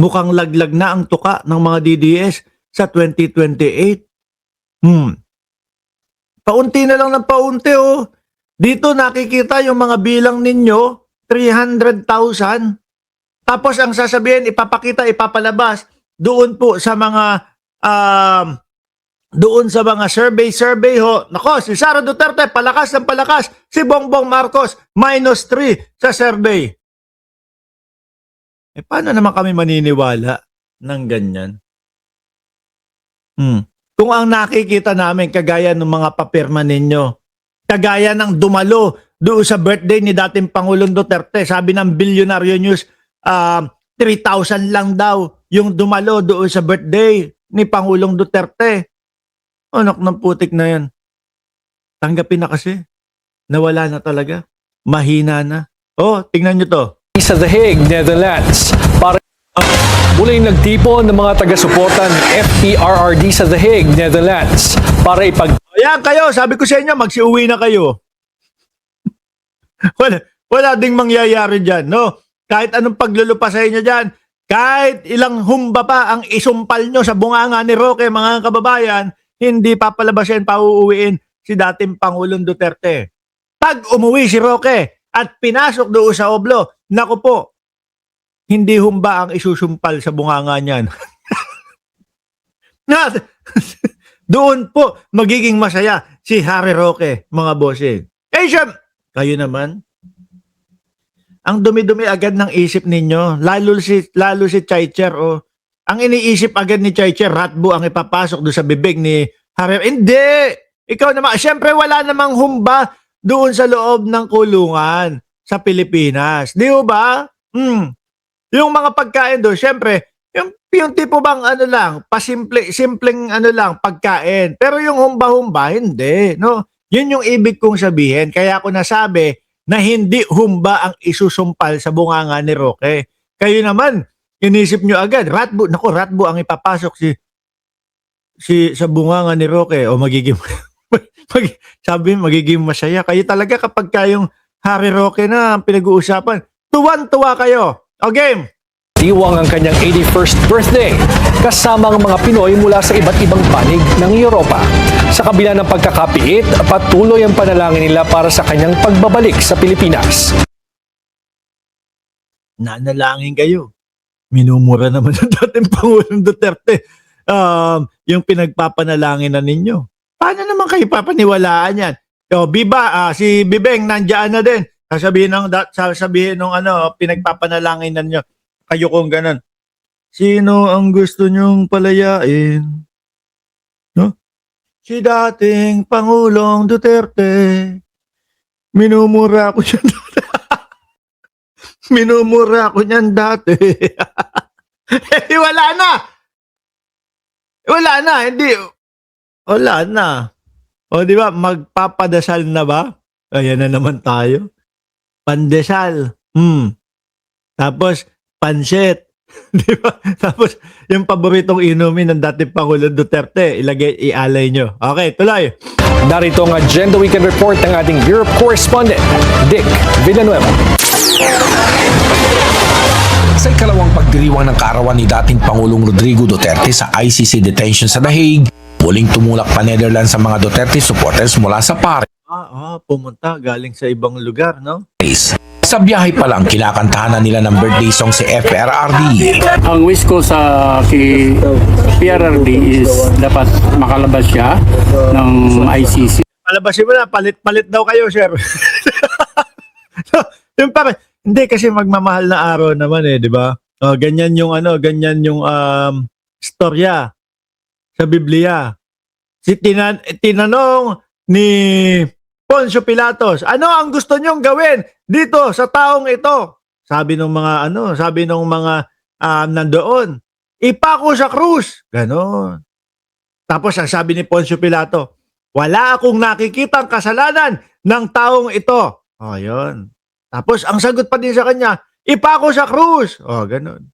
Mukhang laglag na ang tuka ng mga DDS sa 2028. Paunti na lang ng paunti oh. Dito nakikita yung mga bilang ninyo, 300,000. Tapos ang sasabihin, ipapakita, ipapalabas doon po sa mga survey ho. Nako, si Sara Duterte palakas ng palakas, si Bongbong Marcos -3 sa survey. Paano naman kami maniniwala ng ganyan? Kung ang nakikita namin kagaya ng mga papirma ninyo, kagaya ng dumalo doon sa birthday ni dating Pangulong Duterte, sabi ng Billionaire News, 3,000 lang daw yung dumalo doon sa birthday ni Pangulong Duterte. Anak ng putik na yan. Tanggapin na kasi. Nawala na talaga. Mahina na. Oh, tingnan nyo to. Sa The Hague, Netherlands, para muli nagtipon ng mga taga-suporta ng FPRRD sa The Hague, Netherlands para Ayan kayo, sabi ko sa inyo, magsiuwi na kayo. wala ding mangyayari dyan, no? Kahit anong paglulupa sa inyo dyan, kahit ilang humba pa ang isumpal nyo sa bunganga ni Roque, mga kababayan, hindi papalabasin, pauuwiin si dating Pangulong Duterte. Pag umuwi si Roque at pinasok doon sa oblo, naku po, hindi humba ang isusumpal sa bunganga niyan. Doon po magiging masaya si Harry Roque, mga bossing. Kayo naman, ang dumi-dumi agad ng isip ninyo, lalo si Chaicher, oh. Ang iniisip agad ni Chaicher, ratbo ang ipapasok doon sa bibig ni Harry. Hindi! Ikaw naman, syempre wala namang humba doon sa loob ng kulungan sa Pilipinas. Di ba? Yung mga pagkain doon, syempre, yung tipo bang ano lang, simpleng ano lang, pagkain. Pero yung humba-humba, hindi. No? Yun yung ibig kong sabihin. Kaya ako nasabi na hindi humba ang isusumpal sa bunganga ni Roque. Kayo naman, inisip nyo agad, ratbo ang ipapasok sa bunganga ni Roque. O magiging, magiging masaya. Kayo talaga kapag kayong Harry Roque na ang pinag-uusapan, tuwan-tuwa kayo. O game! diwang ang kanyang 81st birthday kasama ang mga Pinoy mula sa iba't ibang panig ng Europa. Sa kabila ng pagkakapiit, patuloy ang panalangin nila para sa kanyang pagbabalik sa Pilipinas. Nanalangin kayo. Minumura naman ng dating Pangulong Duterte yung pinagpapanalangin na ninyo. Paano naman kayo papaniwalaan yan? O, si Bibeng nandiyan na din. Sasabihin ng pinagpapanalangin na ninyo. Kayo kung ganun. Sino ang gusto nyong palayain? No? Si dating Pangulong Duterte. Minumura ko siya Minumura ko niyan dati. Wala na. Wala na. Hindi. Wala na. O di ba, magpapadasal na ba? Ayan na naman tayo. Pandesal. Tapos, pansit. Di ba? Tapos, yung paboritong inumin ng dating Pangulong Duterte, ialay nyo. Okay, tuloy. Narito ang Agenda Weekend Report ng ating Europe correspondent, Dick Villanueva. Sa ikalawang pagdiriwang ng kaarawan ni dating Pangulong Rodrigo Duterte sa ICC detention sa The Hague, muling tumulak pa Netherlands sa mga Duterte supporters mula sa Paris. Pumunta galing sa ibang lugar, no? Sa biyahe pa lang, kinakantahan na nila ng birthday song si FPRRD. Ang wish ko sa PRRD is dapat makalabas siya ng ICC. Palabasin mo na, palit daw kayo, sir. Yung parang, hindi kasi magmamahal na araw naman di ba? Ganyan yung storya sa Biblia. Tinanong ni Poncio Pilatos, ano ang gusto nyong gawin dito sa taong ito? Sabi ng mga nandoon, ipako sa krus. Ganon. Tapos ang sabi ni Poncio Pilato, wala akong nakikitang kasalanan ng taong ito. Yun. Tapos ang sagot pa din sa kanya, ipako sa krus. Ganon.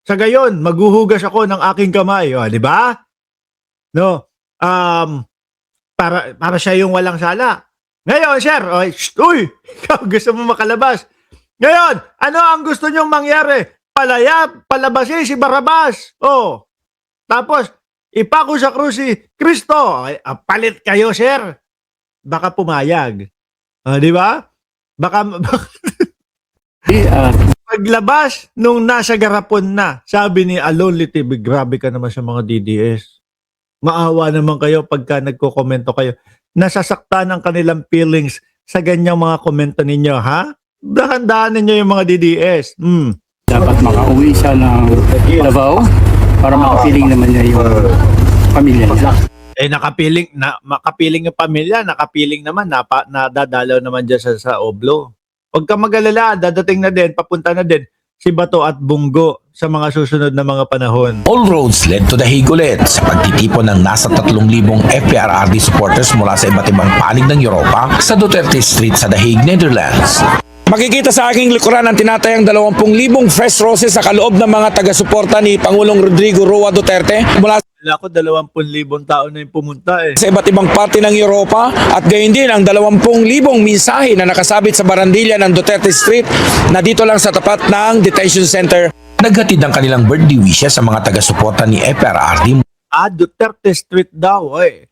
Sa gayon, maghuhugas ako ng aking kamay. Di ba? No. Para siya yung walang sala. Ngayon, sir, gusto mo makalabas. Ngayon, ano ang gusto nyong mangyari? palabasin si Barrabas. Oh. Tapos, ipako sa krus si Kristo. Ay, palit kayo, sir. Baka pumayag. Di ba? Baka paglabas nung nasa garapon na, sabi ni Alonli TV, grabe ka naman sa mga DDS. Maawa naman kayo pagka nagko-komento kayo. Nasasaktan ang kanilang feelings sa ganyang mga komento ninyo, ha? Dahan-dahan ninyo yung mga DDS. Dapat makauwi siya ng Davao para makapiling naman niya yung pamilya nila. Makapiling yung pamilya, nakapiling naman, nadadalaw naman dyan sa Oblo. Huwag ka mag-alala, dadating na din, papunta na din si Bato at Bungo sa mga susunod na mga panahon. All roads led to The Hague ulit sa pagtitipon ng nasa 3,000 FPRRD supporters mula sa iba't ibang panig ng Europa sa Duterte Street sa The Hague, Netherlands. Makikita sa aking likuran ang tinatayang 20,000 fresh roses sa kaloob ng mga taga-suporta ni Pangulong Rodrigo Roa Duterte mula Wala ko 20,000 tao na yung pumunta eh. sa iba't ibang parte ng Europa at gayon din ang 20,000 mensahe na nakasabit sa barandilya ng Duterte Street na dito lang sa tapat ng detention center. Naghatid ang kanilang birthday wishes sa mga taga-suporta ni FPRRD. Duterte Street daw. Oy.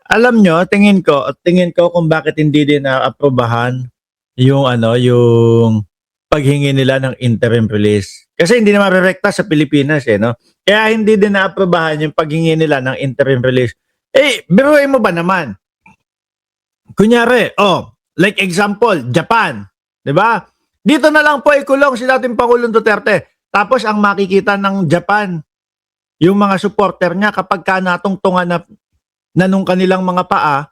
Alam nyo, tingin ko kung bakit hindi din na-aprobahan yung paghingi nila ng interim release. Kasi hindi na marerekta sa Pilipinas no. Kaya hindi din na-aprobahan yung paghingi nila ng interim release. Biruin mo ba naman? Kunyari, like example, Japan, 'di ba? Dito na lang po ikulong si dating Pangulong Duterte. Tapos ang makikita ng Japan, yung mga supporter niya kapag natungtungan na nung kanilang mga paa,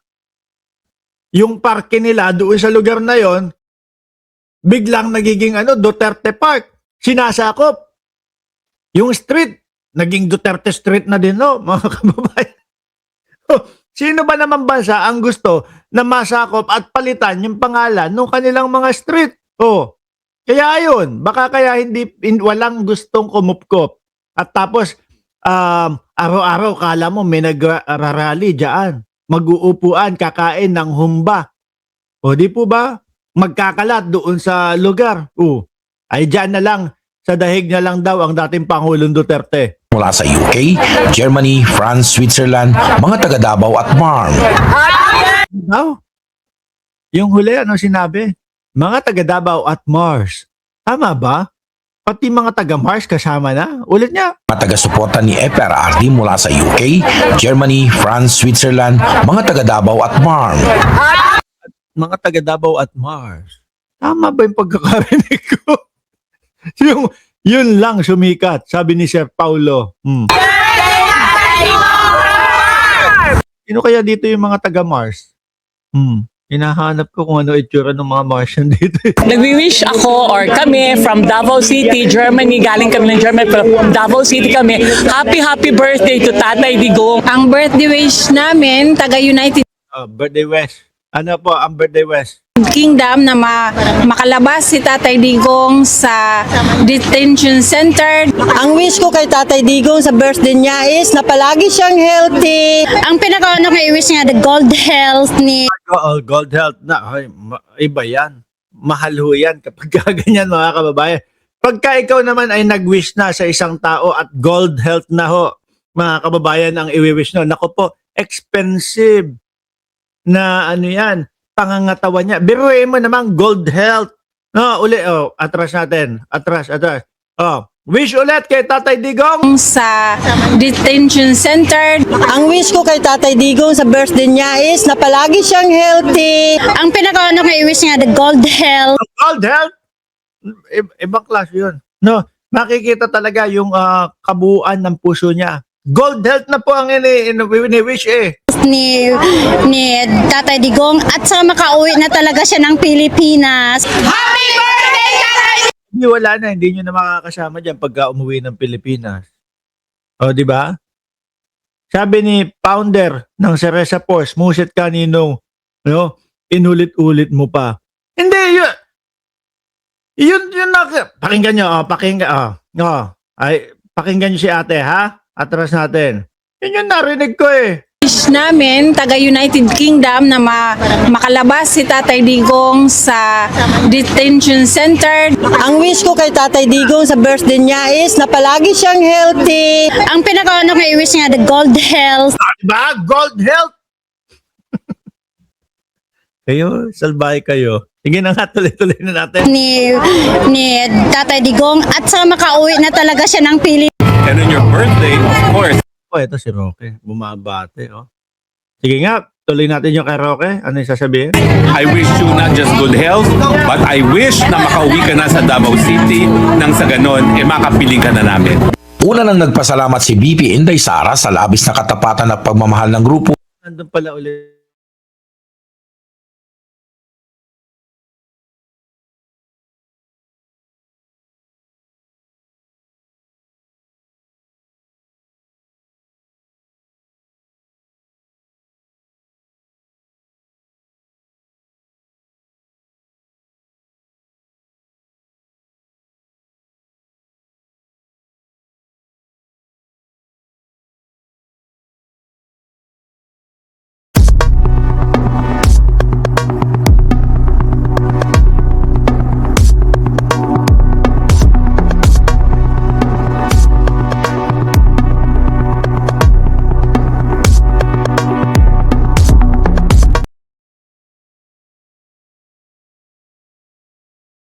yung parke nila doon sa lugar na yon, biglang nagiging Duterte Park. Sinasakop. Yung street, naging Duterte Street na din, no, mga kababayan. Sino ba naman bansa ang gusto na masakop at palitan yung pangalan ng kanilang mga street? Kaya ayun, baka kaya walang gustong kumupkop. At tapos, araw-araw, kala mo may nagrarally dyan. Mag-uupuan, kakain ng humba. Di po ba? Magkakalat doon sa lugar. Ay dyan na lang, sa dahig na lang daw ang dating Pangulong Duterte. Mula sa UK, Germany, France, Switzerland, mga taga Davao at Marm. Yung huli, sinabi? Mga taga Davao at Mars. Tama ba? Pati mga taga Mars kasama na? Ulit niya. Mga taga-suporta ni FPRRD mula sa UK, Germany, France, Switzerland, mga taga Davao at Marm. Mga taga Davao at Mars. Tama ba yung pagkakarinig ko? Yun lang sumikat, sabi ni Sir Paulo. Sino kaya dito yung mga taga Mars? Hinahanap ko kung ano itsura ng mga Martian dito. Nagwi-wish ako or kami from Davao City, Germany. Galing kami ng Germany, from Davao City kami. Happy birthday to Tatay Digong. Ang birthday wish namin, taga-United Birthday West. Ano po ang Birthday West? Kingdom na makalabas si Tatay Digong sa detention center. Ang wish ko kay Tatay Digong sa birthday niya is na palagi siyang healthy. Ang pinakaano kay wish niya, the gold health ni Gold health na. Iba yan. Mahal ho yan kapag ganyan mga kababayan. Pagka ikaw naman ay nag-wish na sa isang tao at gold health na ho, mga kababayan ang i-wish no. Naku po, expensive na yan. Pangangatawan niya. Biruin mo naman gold health. No, uli, atras natin. Atras. Wish ulit kay Tatay Digong sa detention center. Ang wish ko kay Tatay Digong sa birthday niya is na palagi siyang healthy. Ang pinakaano kay wish niya, the gold health. Gold health? Ibang klase yun. No, makikita talaga yung kabuuan ng puso niya. Gold health na po ang ini-wish Ni Tatay Digong at sa makauwi na talaga siya ng Pilipinas. Happy birthday, Tatay! Wala na, hindi nyo na makakasama dyan pagka umuwi ng Pilipinas. Di ba? Sabi ni founder ng Ceresa Force, Muset Canino, inulit-ulit mo pa. Hindi, yun pakinggan nyo, pakinggan nyo si ate, ha? Atras natin. Yun yung narinig ko Wish namin, taga United Kingdom, na makalabas si Tatay Digong sa detention center. Ang wish ko kay Tatay Digong sa birthday niya is na palagi siyang healthy. Ang pinaka-ano nga i-wish niya, the gold health. Diba? Gold health! Kayo, salbahe kayo. Sige na nga, tuloy-tuloy na natin. ni Tatay Digong at sa makauwi na talaga siya ng Pilipinas. And on your birthday, of course, Oh, ito si Roque. Bumabate, oh. Sige nga, tuloy natin yung kay Roque. Ano yung sasabihin? I wish you not just good health, but I wish na makauwi ka na sa Davao City nang sa ganon, makapiling ka na namin. Una nang nagpasalamat si VP Inday Sara sa labis na katapatan at pagmamahal ng grupo Nandun pala ulit